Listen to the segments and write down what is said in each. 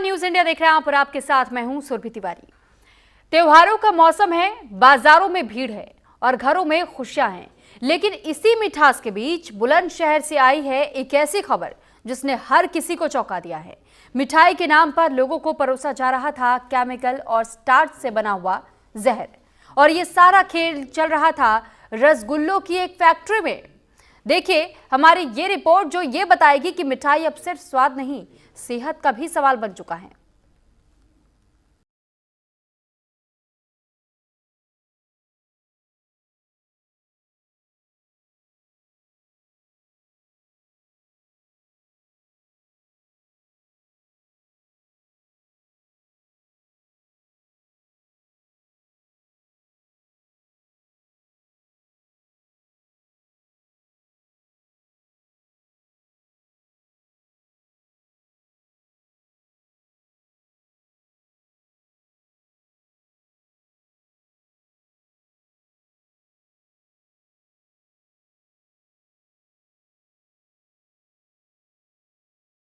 News India देख रहे हैं आप और आपके साथ मैं हूं सुरभि तिवारी। त्योहारों का मौसम है, बाजारों में भीड़ है और घरों में खुशियां हैं, लेकिन इसी मिठास के बीच बुलंदशहर से आई है एक ऐसी खबर जिसने हर किसी को चौंका दिया है। मिठाई के नाम पर लोगों को परोसा जा रहा था केमिकल और स्टार्च से बना हुआ जहर, और ये सारा खेल चल रहा था रसगुल्लों की एक फैक्ट्री में। देखिए हमारी ये रिपोर्ट जो ये बताएगी कि मिठाई अब सिर्फ स्वाद नहीं, सेहत का भी सवाल बन चुका है।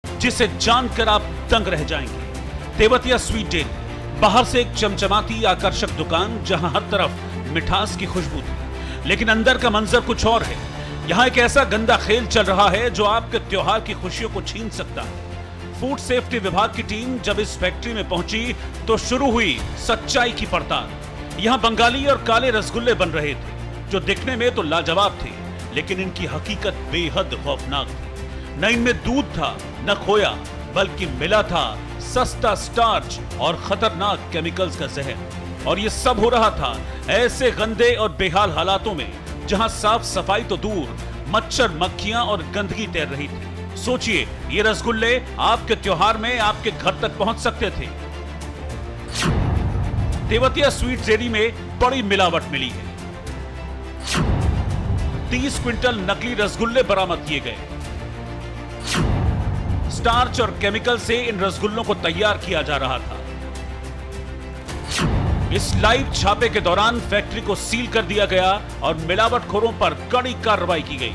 जिसे जानकर आप दंग रह जाएंगे। तेवतिया स्वीट डेयरी, बाहर से एक चमचमाती आकर्षक दुकान जहां हर तरफ मिठास की खुशबू थी, लेकिन अंदर का मंजर कुछ और है। यहां एक ऐसा गंदा खेल चल रहा है जो आपके त्योहार की खुशियों को छीन सकता है। फूड सेफ्टी विभाग की टीम जब इस फैक्ट्री में पहुंची तो शुरू हुई सच्चाई की पड़ताल। यहां बंगाली और काले रसगुल्ले बन रहे थे जो दिखने में तो लाजवाब थे, लेकिन इनकी हकीकत बेहद खौफनाक थी। न इनमें दूध था न खोया, बल्कि मिला था सस्ता स्टार्च और खतरनाक केमिकल्स का जहर। और ये सब हो रहा था ऐसे गंदे और बेहाल हालातों में जहां साफ सफाई तो दूर, मच्छर मक्खियां और गंदगी तैर रही थी। सोचिए, ये रसगुल्ले आपके त्योहार में आपके घर तक पहुंच सकते थे। तेवतिया स्वीट डेयरी में बड़ी मिलावट मिली है। 30 क्विंटल नकली रसगुल्ले बरामद किए गए। स्टार्च और केमिकल से इन रसगुल्लों को तैयार किया जा रहा था। इस लाइव छापे के दौरान फैक्ट्री को सील कर दिया गया और मिलावटखोरों पर कड़ी कार्रवाई की गई।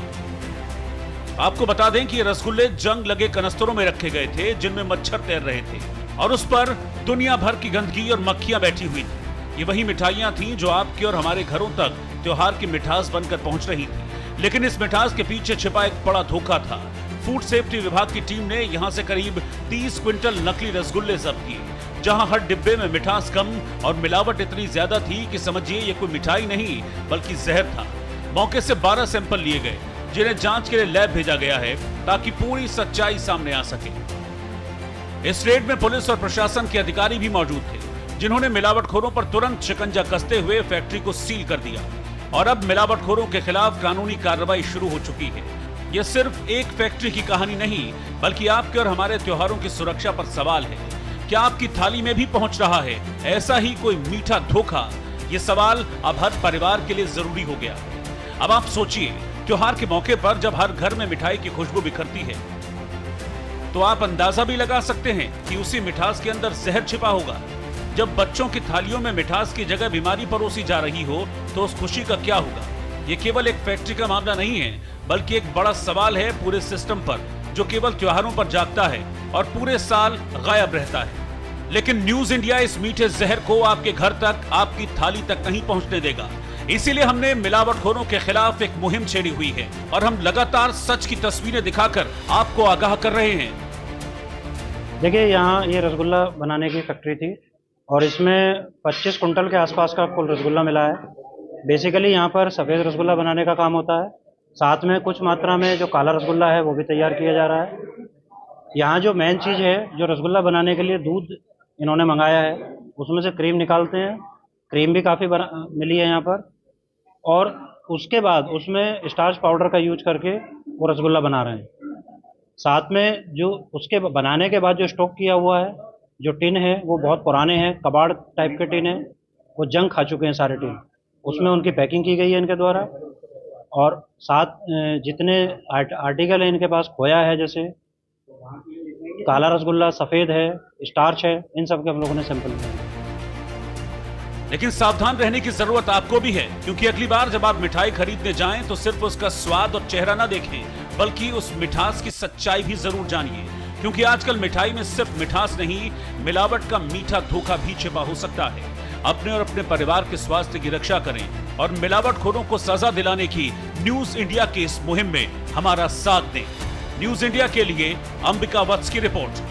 आपको बता दें कि ये रसगुल्ले जंग लगे कनस्तरों में रखे गए थे जिनमें मच्छर तैर रहे थे और उस पर दुनिया भर की गंदगी और मक्खियां बैठी हुई थी। ये वही मिठाइयां थीं जो आपके और हमारे घरों तक त्योहार की मिठास बनकर पहुंच रही थी, लेकिन इस मिठास के पीछे छिपा एक बड़ा धोखा था। फूड सेफ्टी विभाग की टीम ने यहां से करीब 30 क्विंटल नकली रसगुल्ले जब्त किए, जहां हर डिब्बे में मिठास कम और मिलावट इतनी ज्यादा थी कि समझिए ये कोई मिठाई नहीं बल्कि जहर था। मौके से 12 सैंपल लिए गए जिन्हें जांच के लिए लैब भेजा गया है ताकि पूरी सच्चाई सामने आ सके। इस रेड में पुलिस और प्रशासन के अधिकारी भी मौजूद थे जिन्होंने मिलावटखोरों पर तुरंत शिकंजा कसते हुए फैक्ट्री को सील कर दिया और अब मिलावटखोरों के खिलाफ कानूनी कार्रवाई शुरू हो चुकी है। यह सिर्फ एक फैक्ट्री की कहानी नहीं बल्कि आपके और हमारे त्योहारों की सुरक्षा पर सवाल है। क्या आपकी थाली में भी पहुंच रहा है ऐसा ही कोई मीठा धोखा? ये सवाल अब हर परिवार के लिए जरूरी हो गया। अब आप सोचिए, त्योहार के मौके पर जब हर घर में मिठाई की खुशबू बिखरती है तो आप अंदाजा भी लगा सकते हैं कि उसी मिठास के अंदर जहर छिपा होगा। जब बच्चों की थालियों में मिठास की जगह बीमारी परोसी जा रही हो तो उस खुशी का क्या होगा? ये केवल एक फैक्ट्री का मामला नहीं है बल्कि एक बड़ा सवाल है पूरे सिस्टम पर जो केवल त्योहारों पर जागता है और पूरे साल गायब रहता है। लेकिन न्यूज इंडिया इस मीठे जहर को आपके घर तक, आपकी थाली तक नहीं पहुंचने देगा। इसीलिए हमने मिलावटखोरों के खिलाफ एक मुहिम छेड़ी हुई है और हम लगातार सच की तस्वीरें दिखाकर आपको आगाह कर रहे हैं। देखिए, यहाँ ये रसगुल्ला बनाने की फैक्ट्री थी और इसमें 25 कुंटल के आसपास का कुल रसगुल्ला मिला है। बेसिकली यहाँ पर सफ़ेद रसगुल्ला बनाने का काम होता है, साथ में कुछ मात्रा में जो काला रसगुल्ला है वो भी तैयार किया जा रहा है। यहाँ जो मेन चीज़ है, जो रसगुल्ला बनाने के लिए दूध इन्होंने मंगाया है, उसमें से क्रीम निकालते हैं। क्रीम भी काफ़ी मिली है यहाँ पर, और उसके बाद उसमें स्टार्च पाउडर का यूज करके वो रसगुल्ला बना रहे हैं। साथ में जो उसके बनाने के बाद जो स्टॉक किया हुआ है, जो टिन है वो बहुत पुराने हैं, कबाड़ टाइप के टिन है, वो जंग खा चुके हैं सारे टिन। उसमें उनकी पैकिंग की गई है इनके द्वारा, और साथ जितने आर्टिकल है इनके पास, खोया है, जैसे काला रसगुल्ला, सफ़ेद है, स्टार्च है, इन सब के हम लोगों ने सैंपल लिए। लेकिन सावधान रहने की जरूरत आपको भी है, क्योंकि अगली बार जब आप मिठाई खरीदने जाएं तो सिर्फ उसका स्वाद और चेहरा ना देखें बल्कि उस मिठास की सच्चाई भी जरूर जानिए। क्योंकि आजकल मिठाई में सिर्फ मिठास नहीं, मिलावट का मीठा धोखा भी छिपा हो सकता है। अपने और अपने परिवार के स्वास्थ्य की रक्षा करें और मिलावटखोरों को सजा दिलाने की न्यूज इंडिया की इस मुहिम में हमारा साथ दें। न्यूज इंडिया के लिए अंबिका वत्स की रिपोर्ट।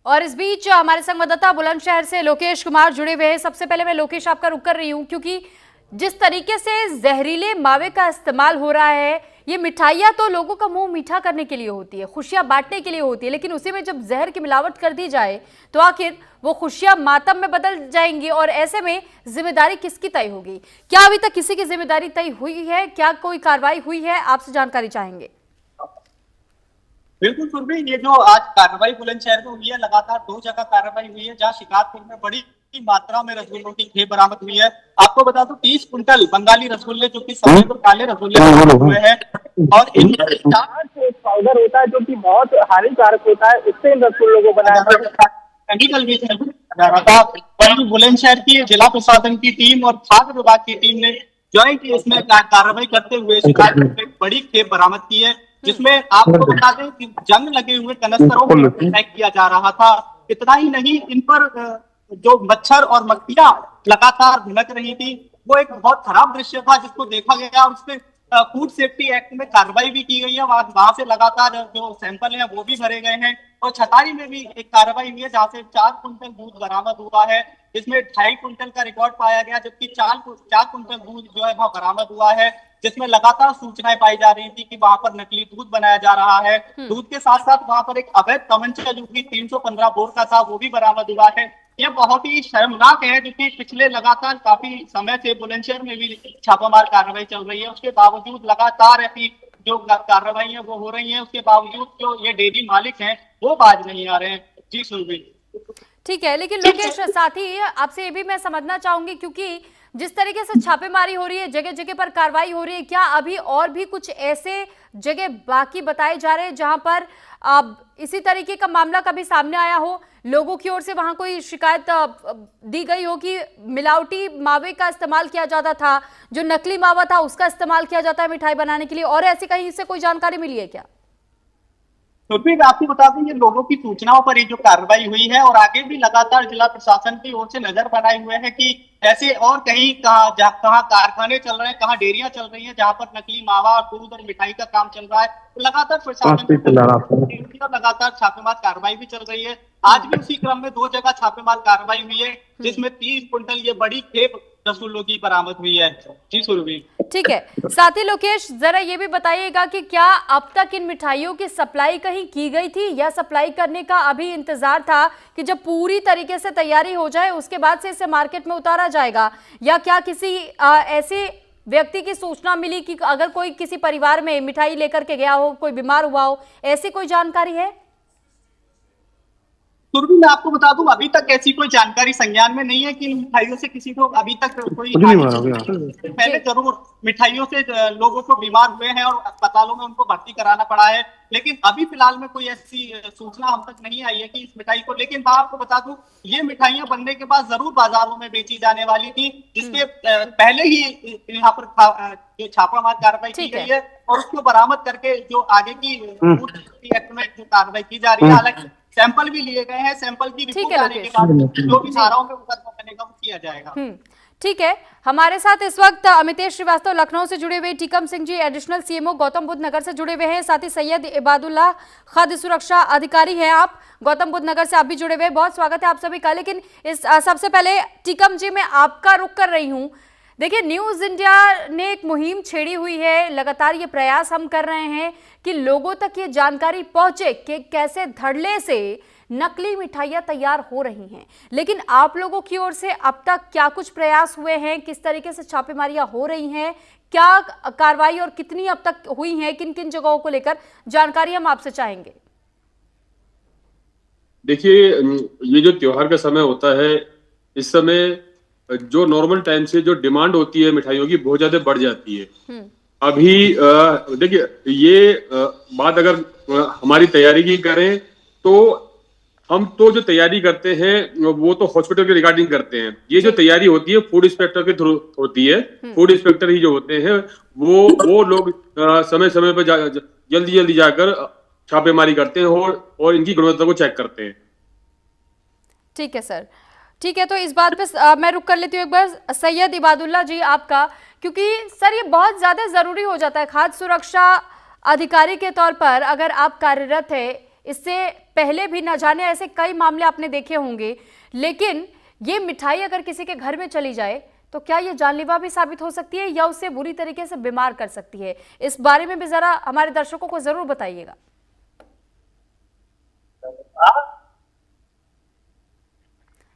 और इस बीच हमारे संवाददाता बुलंदशहर से लोकेश कुमार जुड़े हुए हैं। सबसे पहले मैं लोकेश आपका रुख कर रही हूं, क्योंकि जिस तरीके से जहरीले मावे का इस्तेमाल हो रहा है, ये मिठाइयाँ तो लोगों का मुंह मीठा करने के लिए होती है, खुशियां बांटने के लिए होती है, लेकिन उसी में जब जहर की मिलावट कर दी जाए तो आखिर वो खुशियां मातम में बदल जाएंगी। और ऐसे में जिम्मेदारी किसकी तय होगी? क्या अभी तक किसी की जिम्मेदारी तय हुई है? क्या कोई कार्रवाई हुई है? आपसे जानकारी चाहेंगे। बिल्कुल सुरभि, ये जो आज कार्रवाई बुलंदशहर में हुई है, लगातार 2 जगह कार्रवाई हुई है जहां शिकारपुर में बड़ी मात्रा में रसगुल्लों की खेप बरामद हुई है। आपको बता दूं 30 कुंटल बंगाली रसगुल्ले जो कि सफेद और काले रसगुल्ले बरामद हुए हैं और इनमें एक पाउडर होता है जो कि बहुत हानिकारक होता है, उससे इन रसगुल्लों को बनाया केमिकल भी जा रहा था। वहीं बुलंदशहर की जिला प्रशासन की टीम और खाद्य विभाग की टीम ने ज्वाइंट इसमें कार्रवाई करते हुए शिकारपुर में एक बड़ी खेप बरामद की है, जिसमें आपको बता दें कि जंग लगे हुए कनस्तरों में पैक किया जा रहा था। इतना ही नहीं, इन पर जो मच्छर और मक्खियां लगातार भुनक रही थी, वो एक बहुत खराब दृश्य था जिसको देखा गया और उसपे फूड सेफ्टी एक्ट में कार्रवाई भी की गई है। वहां से लगातार जो सैंपल है वो भी भरे गए हैं और छतारी में भी एक कार्रवाई हुई है जहां से 4 कुंटल दूध बरामद हुआ है। इसमें 2.5 कुंटल का रिकॉर्ड पाया गया, जबकि 4 कुंटल दूध जो है वहाँ बरामद हुआ है, जिसमें लगातार सूचनाएं पाई जा रही थी कि वहां पर नकली दूध बनाया जा रहा है। दूध के साथ साथ वहां पर एक अवैध तमंचा जो कि 315 बोर का था वो भी बरामद हुआ है। यह बहुत ही शर्मनाक है, क्योंकि पिछले लगातार काफी समय से बुलंदशहर में भी छापामार कार्रवाई चल रही है, उसके बावजूद लगातार ऐसी जो कार्रवाई है वो हो रही है, उसके बावजूद जो ये डेयरी मालिक हैं वो बाज नहीं आ रहे हैं। जी सुरभि। ठीक है, लेकिन लोकेश साथ ही आपसे ये भी मैं समझना चाहूंगी, क्योंकि जिस तरीके से छापेमारी हो रही है, जगह जगह पर कार्रवाई हो रही है, क्या अभी और भी कुछ ऐसे जगह बाकी बताए जा रहे हैं जहां पर इसी तरीके का मामला कभी सामने आया हो, लोगों की ओर से वहां कोई शिकायत दी गई हो कि मिलावटी मावे का इस्तेमाल किया जाता था, जो नकली मावा था उसका इस्तेमाल किया जाता है मिठाई बनाने के लिए, और ऐसी कहीं से कोई जानकारी मिली है क्या? तो फिर आपको बता दें, ये लोगों की सूचनाओं पर ये जो कार्रवाई हुई है और आगे भी लगातार जिला प्रशासन की ओर से नजर बनाए हुए हैं कि ऐसे और कहीं कहाँ कारखाने चल रहे हैं, कहाँ डेयरियां चल रही हैं जहां पर नकली मावा और दूध और मिठाई का काम चल रहा है। तो लगातार प्रशासन लगातार छापेमार कार्रवाई भी चल रही है। आज भी उसी क्रम में 2 जगह छापेमार कार्रवाई हुई है, जिसमें 30 कुंटल ये बड़ी खेप रसगुल्लों की बरामद हुई है। जी सुरभि। ठीक है, साथ ही लोकेश जरा ये भी बताइएगा कि क्या अब तक इन मिठाइयों की सप्लाई कहीं की गई थी, या सप्लाई करने का अभी इंतजार था कि जब पूरी तरीके से तैयारी हो जाए उसके बाद से इसे मार्केट में उतारा जाएगा, या क्या किसी ऐसे व्यक्ति की सूचना मिली कि अगर कोई किसी परिवार में मिठाई लेकर के गया हो, कोई बीमार हुआ हो, ऐसी कोई जानकारी है? सुरभि, मैं आपको बता दूं अभी तक ऐसी कोई जानकारी संज्ञान में नहीं है कि मिठाइयों से किसी को अभी तक कोई पहले जरूर मिठाइयों से लोगों को बीमार हुए हैं और अस्पतालों में उनको भर्ती कराना पड़ा है, लेकिन अभी फिलहाल में कोई ऐसी सूचना हम तक नहीं आई है कि इस मिठाई को। लेकिन मैं आपको बता दूं, ये मिठाइयां बनने के बाद जरूर बाजारों में बेची जाने वाली थी, जिसके पहले ही यहाँ पर जो छापामार कार्रवाई की गई है और उसको बरामद करके जो आगे की एक्ट में जो कार्रवाई की जा रही है, हालांकि सैंपल भी लिए गए हैं, सैंपल की रिपोर्ट आने के बाद जो भी धाराओं में मुकदमा बनेगा वो किया जाएगा। ठीक है, हमारे साथ इस वक्त अमितेश श्रीवास्तव लखनऊ से जुड़े हुए, टीकम सिंह जी एडिशनल सीएमओ गौतम बुद्ध नगर से जुड़े हुए हैं, साथ ही सैयद इबादुल्लाह खाद्य सुरक्षा अधिकारी हैं आप गौतम बुद्ध नगर से, आप भी जुड़े हुए। बहुत स्वागत है आप सभी का। लेकिन इस सबसे पहले टीकम जी मैं आपका रुख कर रही हूँ। देखिए, न्यूज इंडिया ने एक मुहिम छेड़ी हुई है, लगातार ये प्रयास हम कर रहे हैं कि लोगों तक ये जानकारी पहुंचे कि कैसे धड़ल्ले से नकली मिठाइयां तैयार हो रही हैं, लेकिन आप लोगों की ओर से अब तक क्या कुछ प्रयास हुए हैं? किस तरीके से छापेमारियां हो रही हैं? क्या कार्रवाई और कितनी अब तक हुई हैं? किन किन जगहों को लेकर जानकारी हम आपसे चाहेंगे। देखिए, ये जो त्योहार का समय होता है, इस समय जो नॉर्मल टाइम से जो डिमांड होती है मिठाइयों की बहुत ज्यादा बढ़ जाती है। अभी देखिए ये बात अगर हमारी तैयारी की करें तो हम तो जो तैयारी करते हैं वो तो हॉस्पिटल के रिगार्डिंग करते हैं। ये जो तैयारी होती है फूड इंस्पेक्टर के थ्रू होती है। फूड इंस्पेक्टर ही जो होते हैं वो लोग समय समय पर जल्दी जल्दी जाकर छापेमारी करते हैं और इनकी गुणवत्ता को चेक करते हैं। ठीक है सर, ठीक है। तो इस बात पे मैं रुक कर लेती हूँ एक बार सैयद इबादुल्ला जी आपका, क्योंकि सर ये बहुत ज़्यादा ज़रूरी हो जाता है खाद्य सुरक्षा अधिकारी के तौर पर अगर आप कार्यरत है। इससे पहले भी न जाने ऐसे कई मामले आपने देखे होंगे, लेकिन ये मिठाई अगर किसी के घर में चली जाए तो क्या ये जानलेवा भी साबित हो सकती है या उससे बुरी तरीके से बीमार कर सकती है? इस बारे में भी जरा हमारे दर्शकों को जरूर बताइएगा।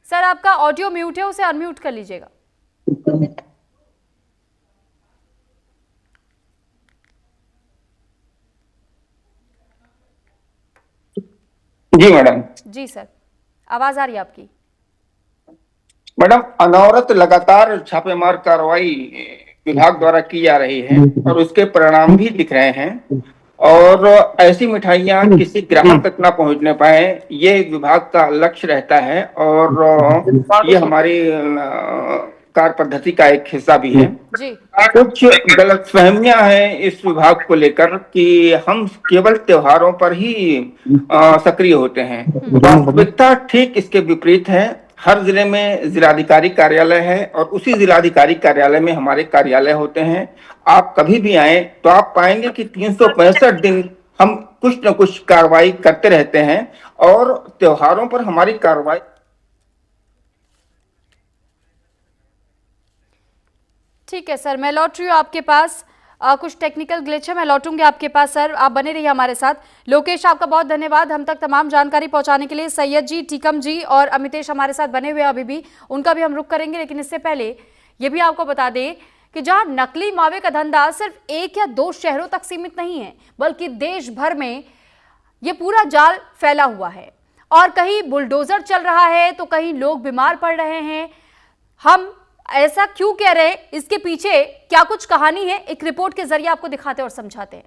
सर आपका ऑडियो म्यूट है, उसे अनम्यूट कर लीजिएगा। जी मैडम। जी सर, आवाज आ रही है आपकी। मैडम, अनवरत लगातार छापेमार कार्रवाई विभाग द्वारा की जा रही है और उसके परिणाम भी दिख रहे हैं और ऐसी मिठाइयां किसी ग्राहक तक ना पहुंचने पाए, ये विभाग का लक्ष्य रहता है और ये हमारी कार्य पद्धति का एक हिस्सा भी है। जी। कुछ गलतफहमियां हैं इस विभाग को लेकर कि हम केवल त्योहारों पर ही सक्रिय होते हैं। वास्तविकता ठीक इसके विपरीत है। हर जिले में जिलाधिकारी कार्यालय है और उसी जिलाधिकारी कार्यालय में हमारे कार्यालय होते हैं। आप कभी भी आए तो आप पाएंगे कि 365 दिन हम कुछ न कुछ कार्रवाई करते रहते हैं और त्योहारों पर हमारी कार्रवाई। ठीक है सर, मैं लौट रही हूँ आपके पास। कुछ टेक्निकल ग्लिच है, मैं लौटूंगी आपके पास सर, आप बने रहिए हमारे साथ। लोकेश आपका बहुत धन्यवाद हम तक तमाम जानकारी पहुंचाने के लिए। सैयद जी, टीकम जी और अमितेश हमारे साथ बने हुए अभी भी, उनका भी हम रुख करेंगे, लेकिन इससे पहले ये भी आपको बता दें कि जहां नकली मावे का धंधा सिर्फ 1 या 2 शहरों तक सीमित नहीं है, बल्कि देश भर में ये पूरा जाल फैला हुआ है और कहीं बुलडोजर चल रहा है तो कहीं लोग बीमार पड़ रहे हैं। हम ऐसा क्यों कह रहे हैं, इसके पीछे क्या कुछ कहानी है, एक रिपोर्ट के जरिए आपको दिखाते और समझाते हैं।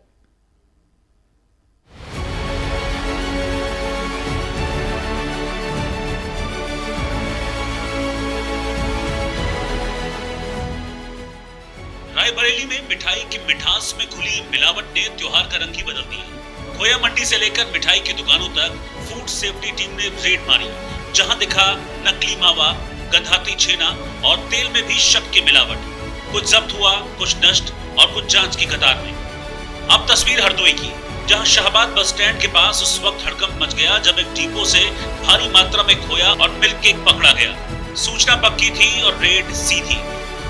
रायबरेली में मिठाई की मिठास में घुली मिलावट ने त्योहार का रंग ही बदल दिया। खोया मंडी से लेकर मिठाई की दुकानों तक फूड सेफ्टी टीम ने रेड मारी। जहां दिखा नकली मावा, गंधाती छेना और तेल में भी शक की मिलावट। कुछ जब्त हुआ, कुछ नष्ट और कुछ जांच की कतार में। अब तस्वीर हरदोई की, जहां शाहबाद बस स्टैंड के पास उस वक्त हड़कंप मच गया जब एक डिपो से भारी मात्रा में खोया और मिल्क केक पकड़ा गया। सूचना पक्की थी और रेड सीधी।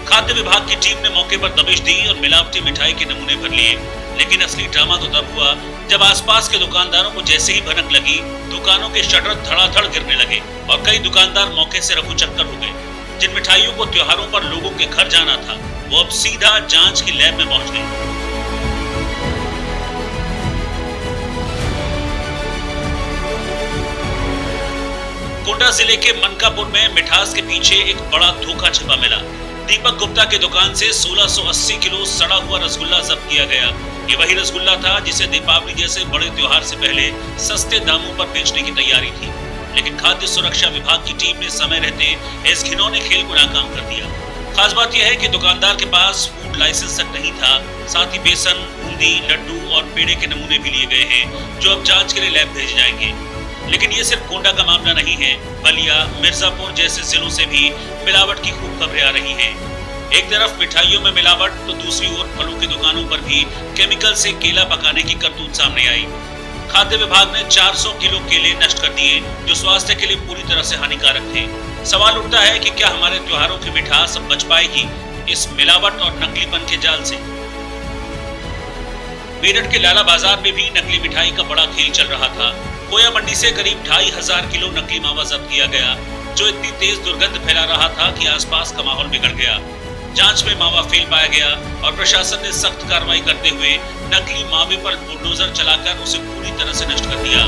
खाद्य विभाग की टीम ने मौके पर दबिश दी और मिलावटी मिठाई के नमूने भर लिए। लेकिन असली ड्रामा तो तब हुआ जब आसपास के दुकानदारों को जैसे ही भनक लगी, दुकानों के शटर धड़ाधड़ गिरने लगे और कई दुकानदार मौके से रफूचक्कर हो गए। जिन मिठाइयों को त्योहारों पर लोगों के घर जाना था, वो अब सीधा जांच की लैब में पहुंच गई। कोटा जिले के मनकापुर में मिठास के पीछे एक बड़ा धोखा छिपा मिला। दीपक गुप्ता की दुकान से 1680 किलो सड़ा हुआ रसगुल्ला जब्त किया गया। ये वही रसगुल्ला था जिसे दीपावली जैसे बड़े त्योहार से पहले सस्ते दामों पर बेचने की तैयारी थी। लेकिन खाद्य सुरक्षा विभाग की टीम ने समय रहते इस घिनौने खेल को नाकाम कर दिया। खास बात यह है कि दुकानदार के पास फूड लाइसेंस तक नहीं था। साथ ही बेसन, बूंदी, लड्डू और पेड़े के नमूने भी लिए गए हैं, जो अब जांच के लिए लैब भेजे जाएंगे। लेकिन ये सिर्फ कोंडा का मामला नहीं है। बलिया, मिर्जापुर जैसे जिलों से भी मिलावट की खूब खबरें आ रही हैं। एक तरफ मिठाइयों में मिलावट तो दूसरी ओर फलों की दुकानों पर भी केमिकल से केला पकाने की करतूत सामने आई। खाद्य विभाग ने 400 किलो केले नष्ट कर दिए, जो स्वास्थ्य के लिए पूरी तरह से हानिकारक थे। सवाल उठता है कि क्या हमारे त्योहारों की मिठास बच पाएगी इस मिलावट और नकलीपन के जाल से? मेरठ के लाला बाजार में भी नकली मिठाई का बड़ा खेल चल रहा था। खोया मंडी से करीब 2500 किलो नकली मावा जब्त किया गया, जो इतनी तेज दुर्गंध फैला रहा था कि आसपास का माहौल बिगड़ गया। जांच में मावा फेल पाया गया और प्रशासन ने सख्त कार्रवाई करते हुए नकली मावे पर बुलडोजर चलाकर उसे पूरी तरह से नष्ट कर दिया।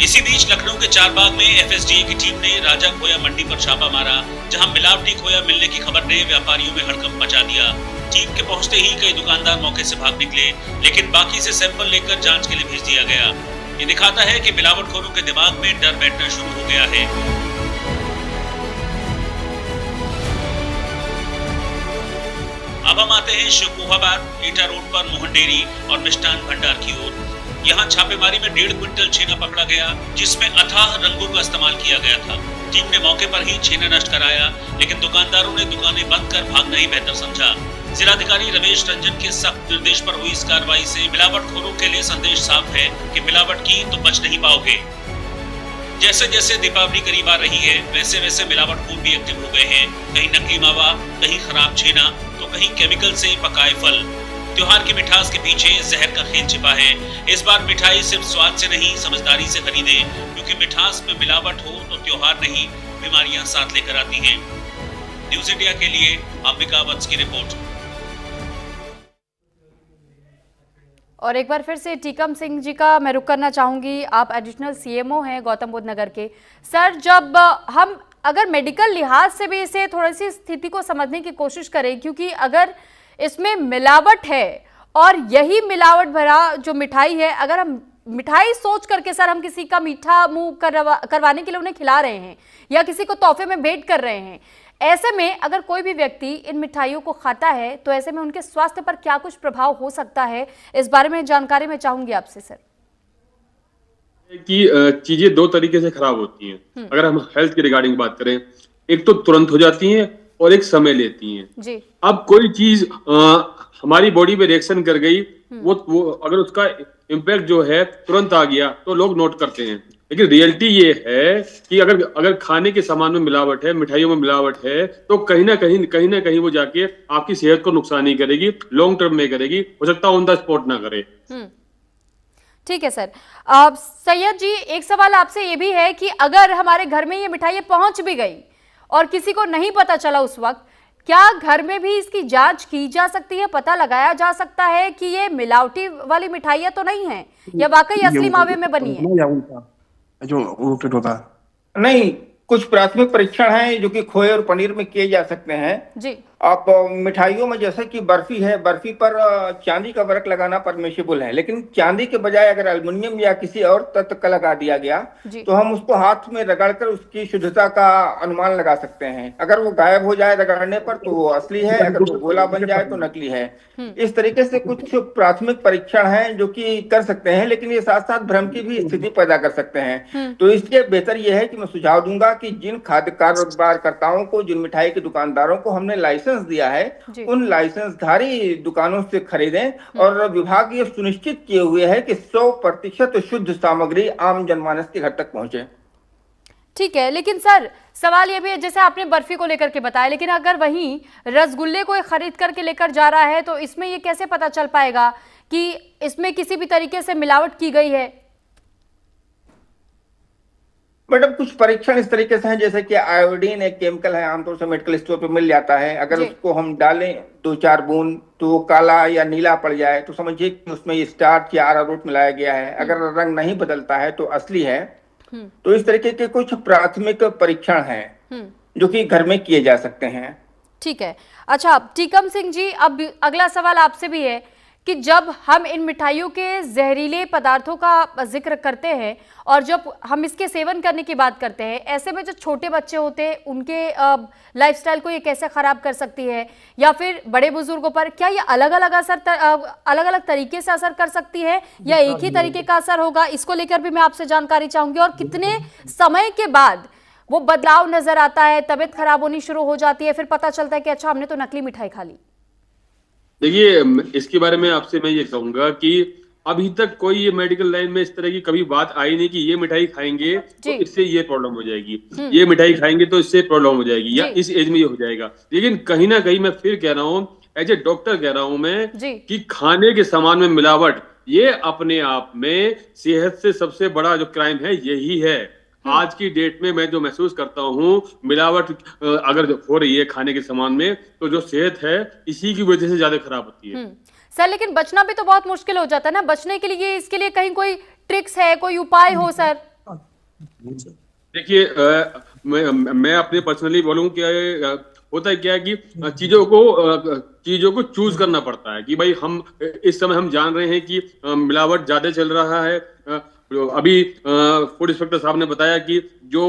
इसी बीच लखनऊ के चारबाग में एफएसडीए की टीम ने राजा खोया मंडी पर छापा मारा, जहां मिलावटी खोया मिलने की खबर ने व्यापारियों में हड़कंप मचा दिया। टीम के पहुंचते ही कई दुकानदार मौके से भाग निकले, लेकिन बाकी से सैंपल लेकर जांच के लिए भेज दिया गया। ये दिखाता है कि मिलावटखोरों के दिमाग में डर बैठना शुरू हो गया है। अब हम आते हैं शिवपुराबाद ईटा रोड पर मोहन डेयरी और मिष्ठान भंडार की ओर। यहाँ छापेमारी में 1.5 क्विंटल छेना पकड़ा गया, जिसमें अथाह रंगों का इस्तेमाल किया गया था। टीम ने मौके पर ही छेना नष्ट कराया, लेकिन दुकानदारों ने दुकानें बंद कर भागना ही बेहतर समझा। जिलाधिकारी रमेश रंजन के सख्त निर्देश पर हुई इस कार्रवाई से मिलावटखोरों के लिए संदेश साफ है कि मिलावट की तो बच नहीं पाओगे। जैसे जैसे दीपावली करीब आ रही है, वैसे वैसे मिलावटखोर भी एक्टिव हो गए हैं। कहीं नकली मावा, कहीं खराब छेना, तो कहीं केमिकल से पकाए फल। त्योहार की मिठास के पीछे जहर का खेल छिपा है। इस बार मिठाई सिर्फ स्वाद से नहीं, समझदारी से खरीदें, क्योंकि मिठास में मिलावट हो तो त्योहार नहीं, बीमारियां साथ लेकर आती हैं। न्यूज इंडिया के लिए अंबिका वत्स की रिपोर्ट। और एक बार फिर से टीकम सिंह जी का मैं रुख करना चाहूंगी। आप एडिशनल सीएमओ हैं गौतम बुद्ध नगर के। सर, जब हम अगर मेडिकल लिहाज से भी इसे थोड़ी सी स्थिति को समझने की कोशिश करें, क्योंकि अगर इसमें मिलावट है और यही मिलावट भरा जो मिठाई है, अगर हम मिठाई सोच करके सर हम किसी का मीठा मुंह करवाने के लिए उन्हें खिला रहे हैं या किसी को तोहफे में भेंट कर रहे हैं, ऐसे में अगर कोई भी व्यक्ति इन मिठाइयों को खाता है तो ऐसे में उनके स्वास्थ्य पर क्या कुछ प्रभाव हो सकता है, इस बारे में जानकारी मैं चाहूंगी आपसे सर। कि चीजें दो तरीके से खराब होती हैं। अगर हम हेल्थ की रिगार्डिंग बात करें, एक तो तुरंत हो जाती हैं और एक समय लेती हैं जी। अब कोई चीज हमारी बॉडी पे रिएक्शन कर गई, वो अगर उसका इम्पैक्ट जो है तुरंत आ गया तो लोग नोट करते हैं, लेकिन रियलिटी ये है कि अगर खाने के सामान में मिलावट है, मिठाइयों में मिलावट है, तो कहीं ना कहीं वो जाके आपकी सेहत को नुकसान नहीं करेगी, लॉन्ग टर्म में करेगी, हो सकता है ऑन द स्पॉट ना करे। ठीक है सर। सैयद जी, एक सवाल आपसे ये भी है कि अगर हमारे घर में ये मिठाइयाँ पहुंच भी गई और किसी को नहीं पता चला उस वक्त, क्या घर में भी इसकी जांच की जा सकती है, पता लगाया जा सकता है कि ये मिलावटी वाली मिठाइयाँ तो नहीं है या वाकई असली मावे में बनी है? जो रोटेट होता है नहीं, कुछ प्राथमिक परीक्षण हैं जो कि खोए और पनीर में किए जा सकते हैं जी। आप मिठाइयों में जैसे कि बर्फी है, बर्फी पर चांदी का वर्क लगाना परमिशिबल है, लेकिन चांदी के बजाय अगर एल्युमिनियम या किसी और तत्व का लगा दिया गया तो हम उसको हाथ में रगड़कर उसकी शुद्धता का अनुमान लगा सकते हैं। अगर वो गायब हो जाए रगड़ने पर तो वो असली है, अगर वो गोला बन जाए तो नकली है। इस तरीके से कुछ प्राथमिक परीक्षण हैं जो कि कर सकते हैं, लेकिन ये साथ साथ भ्रम की भी स्थिति पैदा कर सकते हैं। तो इसलिए बेहतर यह है कि मैं सुझाव दूंगा कि जिन खाद्य कारोबारकर्ताओं को, जिन मिठाई के दुकानदारों को हमने लाइसेंस दिया है, उन लाइसेंसधारी दुकानों से खरीदें और विभाग ये सुनिश्चित किए हुए है कि 100% शुद्ध सामग्री आम जनमानस के घर तक पहुंचे। ठीक है, लेकिन सर सवाल ये भी है, जैसे आपने बर्फी को लेकर के बताया, लेकिन अगर वहीं रसगुल्ले को खरीद करके लेकर जा रहा है तो इसमें ये कैसे पता चल पाएगा कि इसमें किसी भी तरीके से मिलावट की गई है? मैडम, कुछ परीक्षण इस तरीके से हैं जैसे कि आयोडीन एक केमिकल है, आमतौर से मेडिकल स्टोर पे मिल जाता है। अगर उसको हम डालें 2-4 बूंद तो काला या नीला पड़ जाए तो समझिए कि उसमें ये स्टार्च या अरारोट मिलाया गया है। अगर रंग नहीं बदलता है तो असली है। तो इस तरीके के कुछ प्राथमिक परीक्षण हैं जो कि घर में किए जा सकते हैं। ठीक है। अच्छा, टीकम सिंह जी, अब अगला सवाल आपसे भी है कि जब हम इन मिठाइयों के जहरीले पदार्थों का जिक्र करते हैं और जब हम इसके सेवन करने की बात करते हैं, ऐसे में जो छोटे बच्चे होते हैं उनके लाइफस्टाइल को ये कैसे खराब कर सकती है, या फिर बड़े बुजुर्गों पर क्या ये अलग अलग तरीके से असर कर सकती है या एक ही तरीके का असर होगा? इसको लेकर भी मैं आपसे जानकारी चाहूंगी। और कितने समय के बाद वो बदलाव नजर आता है, तबीयत खराब होनी शुरू हो जाती है, फिर पता चलता है कि अच्छा हमने तो नकली मिठाई खा ली? देखिए, इसके बारे में आपसे मैं ये कहूंगा कि अभी तक कोई ये मेडिकल लाइन में इस तरह की कभी बात आई नहीं कि ये मिठाई खाएंगे तो इससे ये प्रॉब्लम हो जाएगी, ये मिठाई खाएंगे तो इससे प्रॉब्लम हो जाएगी, या इस एज में ये हो जाएगा। लेकिन कहीं ना कहीं मैं फिर कह रहा हूँ, एज ए डॉक्टर कह रहा हूँ मैं कि खाने के सामान में मिलावट ये अपने आप में सेहत से सबसे बड़ा जो क्राइम है यही है। आज की डेट में मैं जो महसूस करता हूँ, मिलावट अगर हो रही है खाने के सामान में तो जो सेहत है इसी की वजह से ज्यादा खराब होती है। सर, लेकिन बचना भी तो बहुत मुश्किल हो जाता है ना। बचने के लिए इसके लिए कहीं कोई ट्रिक्स है, कोई उपाय हो सर? देखिए मैं अपने पर्सनली बोलूं कि होता है क्या है कि चीजों को चूज करना पड़ता है कि भाई हम इस समय हम जान रहे हैं कि मिलावट ज्यादा चल रहा है। अभी फूड इंस्पेक्टर साहब ने बताया कि जो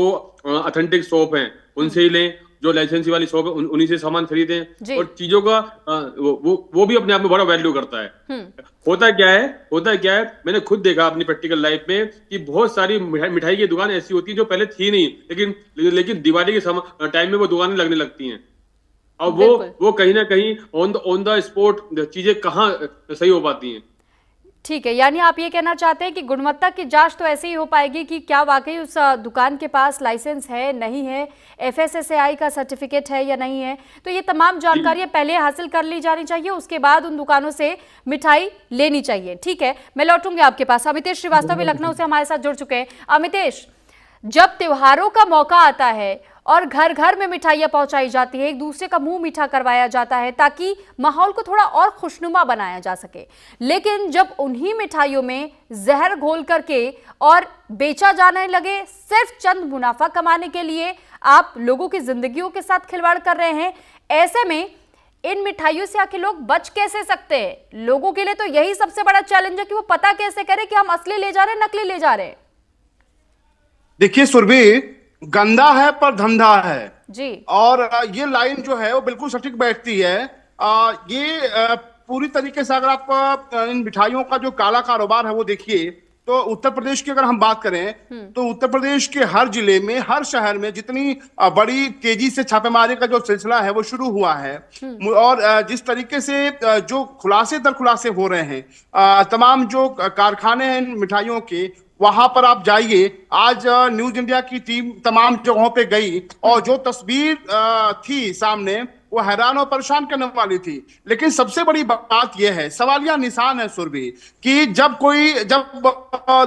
ऑथेंटिक सोप हैं उनसे ही लें, जो लाइसेंसी वाली शॉप है उन्हीं से सामान खरीदें, और चीजों का वो भी अपने आप में बड़ा वैल्यू करता है। होता क्या है मैंने खुद देखा अपनी प्रैक्टिकल लाइफ में कि बहुत सारी मिठाई की दुकान ऐसी होती है जो पहले थी नहीं, लेकिन दिवाली के टाइम में वो दुकानें लगने लगती हैं। और वो कहीं ना कहीं ऑन द स्पॉट चीजें कहाँ सही हो पाती हैं। ठीक है, यानी आप ये कहना चाहते हैं कि गुणवत्ता की जांच तो ऐसे ही हो पाएगी कि क्या वाकई उस दुकान के पास लाइसेंस है, नहीं है, FSSAI का सर्टिफिकेट है या नहीं है। तो ये तमाम जानकारियां पहले हासिल कर ली जानी चाहिए, उसके बाद उन दुकानों से मिठाई लेनी चाहिए। ठीक है, मैं लौटूंगी आपके पास। अमितेश श्रीवास्तव भी लखनऊ से हमारे साथ जुड़ चुके हैं। अमितेश, जब त्योहारों का मौका आता है और घर घर में मिठाइयां पहुंचाई जाती है, एक दूसरे का मुंह मीठा करवाया जाता है ताकि माहौल को थोड़ा और खुशनुमा बनाया जा सके, लेकिन जब उन्हीं मिठाइयों में जहर घोल करके और बेचा जाने लगे सिर्फ चंद मुनाफा कमाने के लिए, आप लोगों की जिंदगियों के साथ खिलवाड़ कर रहे हैं। ऐसे में इन मिठाइयों से आखिर लोग बच कैसे सकते हैं? लोगों के लिए तो यही सबसे बड़ा चैलेंज है कि वो पता कैसे करें कि हम असली ले जा रहे हैं, नकली ले जा रहे हैं। देखिए सुरभि, गंदा है पर धंधा है जी। और ये लाइन जो है वो बिल्कुल सटीक बैठती है। पूरी तरीके से अगर आप इन मिठाइयों का जो काला कारोबार है वो देखिए, तो उत्तर प्रदेश की अगर हम बात करें तो उत्तर प्रदेश के हर जिले में, हर शहर में जितनी बड़ी तेजी से छापेमारी का जो सिलसिला है वो शुरू हुआ है, और जिस तरीके से जो खुलासे दर खुलासे हो रहे हैं, तमाम जो कारखाने हैं इन मिठाइयों के, वहां पर आप जाइए। आज न्यूज इंडिया की टीम तमाम जगहों पे गई और जो तस्वीर थी सामने वो हैरान और परेशान करने वाली थी। लेकिन सबसे बड़ी बात यह है, सवालिया निशान है सुरभि, कि जब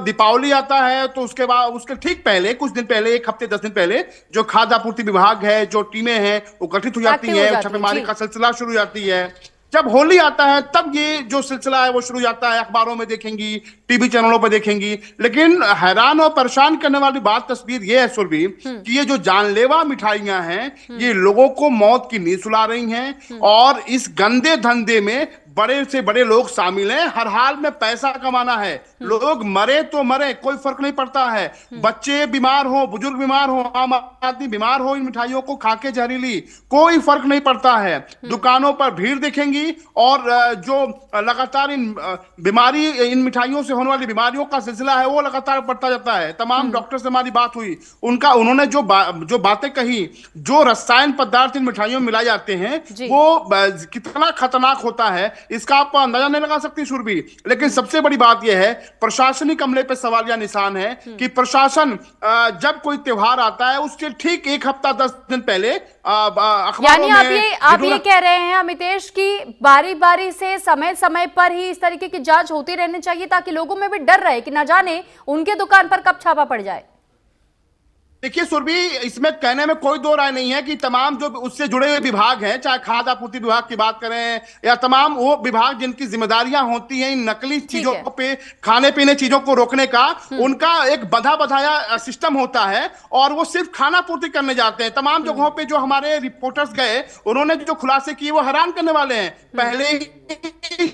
दीपावली आता है तो उसके बाद, उसके ठीक पहले, कुछ दिन पहले, एक हफ्ते 10 दिन पहले, जो खाद्य आपूर्ति विभाग है, जो टीमें हैं वो गठित हो जाती है, छापेमारी का सिलसिला शुरू हो जाती है। जब होली आता है तब ये जो सिलसिला है वो शुरू हो जाता है, अखबारों में देखेंगी, टीवी चैनलों पर देखेंगी। लेकिन हैरान और परेशान करने वाली बात तस्वीर ये है सुरभि कि ये जो जानलेवा मिठाइयां हैं ये लोगों को मौत की नींद सुला रही हैं, और इस गंदे धंधे में बड़े से बड़े लोग शामिल हैं। हर हाल में पैसा कमाना है, लोग मरे तो मरे, कोई फर्क नहीं पड़ता है। बच्चे बीमार हो, बुजुर्ग बीमार हो, आम आदमी बीमार हो, इन मिठाइयों को खाके जहरीली, कोई फर्क नहीं पड़ता है। दुकानों पर भीड़ दिखेंगी और जो लगातार इन मिठाइयों से होने वाली बीमारियों का सिलसिला है वो लगातार बढ़ता जाता है। तमाम डॉक्टर से हमारी बात हुई, उन्होंने जो बातें कही, जो रसायन पदार्थ इन मिठाइयों में मिलाए जाते हैं वो कितना खतरनाक होता है इसका आप अंदाजा नहीं लगा सकती सुरभि। लेकिन सबसे बड़ी बात यह है, प्रशासनिक अमले पे सवालिया निशान है कि प्रशासन जब कोई त्योहार आता है उसके ठीक एक हफ्ता 10 दिन पहले यानी आप ये कह रहे हैं अमितेश की बारी बारी से समय समय पर ही इस तरीके की जांच होती रहनी चाहिए ताकि लोगों में भी डर रहे कि ना जाने उनके दुकान पर कब छापा पड़ जाए। देखिए सुरभि, इसमें कहने में कोई दो राय नहीं है कि तमाम जो उससे जुड़े हुए विभाग हैं, चाहे खाद्य आपूर्ति विभाग की बात करें या तमाम वो विभाग जिनकी जिम्मेदारियां होती हैं इन नकली चीजों पे, खाने पीने चीजों को रोकने का, उनका एक बंधा बधाया सिस्टम होता है और वो सिर्फ खाना पूर्ति करने जाते हैं। तमाम जगहों पे जो हमारे रिपोर्टर्स गए उन्होंने जो खुलासे किए वो हैरान करने वाले हैं। पहले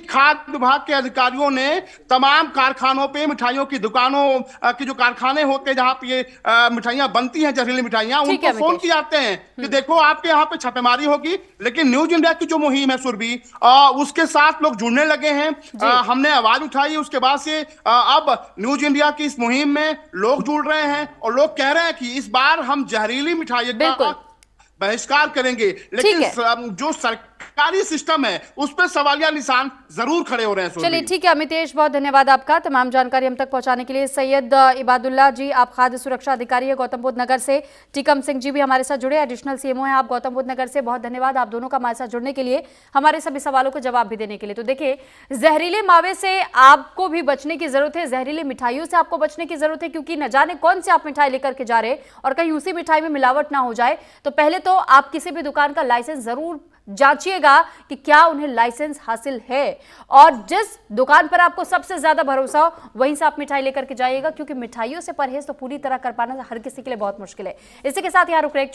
खाद्य विभाग के अधिकारियों ने तमाम कारखानों पे, मिठाइयों की दुकानों की जो कारखाने होते हैं जहां पे मिठाइयां बनती हैं, जहरीली मिठाइयां, उनको फोन किए जाते हैं कि देखो आपके यहाँ पे छापेमारी होगी। लेकिन न्यूज इंडिया की जो मुहिम है सुरभि, उसके साथ लोग जुड़ने लगे हैं। हमने आवाज उठाई, उसके बाद से अब न्यूज इंडिया की इस मुहिम में लोग जुड़ रहे हैं और लोग कह रहे हैं कि इस बार हम जहरीली मिठाई का बहिष्कार करेंगे। लेकिन जो सरकारी सिस्टम है उस पर सवालिया निशान जरूर खड़े हो रहे हैं। चलिए ठीक है अमितेश, बहुत धन्यवाद आपका तमाम जानकारी हम तक पहुंचाने के लिए। सैयद इबादुल्ला जी, आप खाद्य सुरक्षा अधिकारी है गौतम बुद्ध नगर से। टीकम सिंह जी भी हमारे साथ जुड़े, एडिशनल सीएमओ हैं आप गौतम बुद्ध नगर से। बहुत धन्यवाद आप दोनों का हमारे साथ जुड़ने के लिए, हमारे सभी सवालों को जवाब भी देने के लिए। तो देखिए, जहरीले मावे से आपको भी बचने की जरूरत है, जहरीली मिठाइयों से आपको बचने की जरूरत है, क्योंकि न जाने कौन से आप मिठाई लेकर के जा रहे और कहीं उसी मिठाई में मिलावट ना हो जाए। तो पहले तो आप किसी भी दुकान का लाइसेंस जरूर जांचिएगा कि क्या उन्हें लाइसेंस हासिल है, और जिस दुकान पर आपको सबसे ज्यादा भरोसा हो वहीं से आप मिठाई लेकर के जाइएगा, क्योंकि मिठाइयों से परहेज तो पूरी तरह कर पाना हर किसी के लिए बहुत मुश्किल है। इसी के साथ यहाँ रुक रहे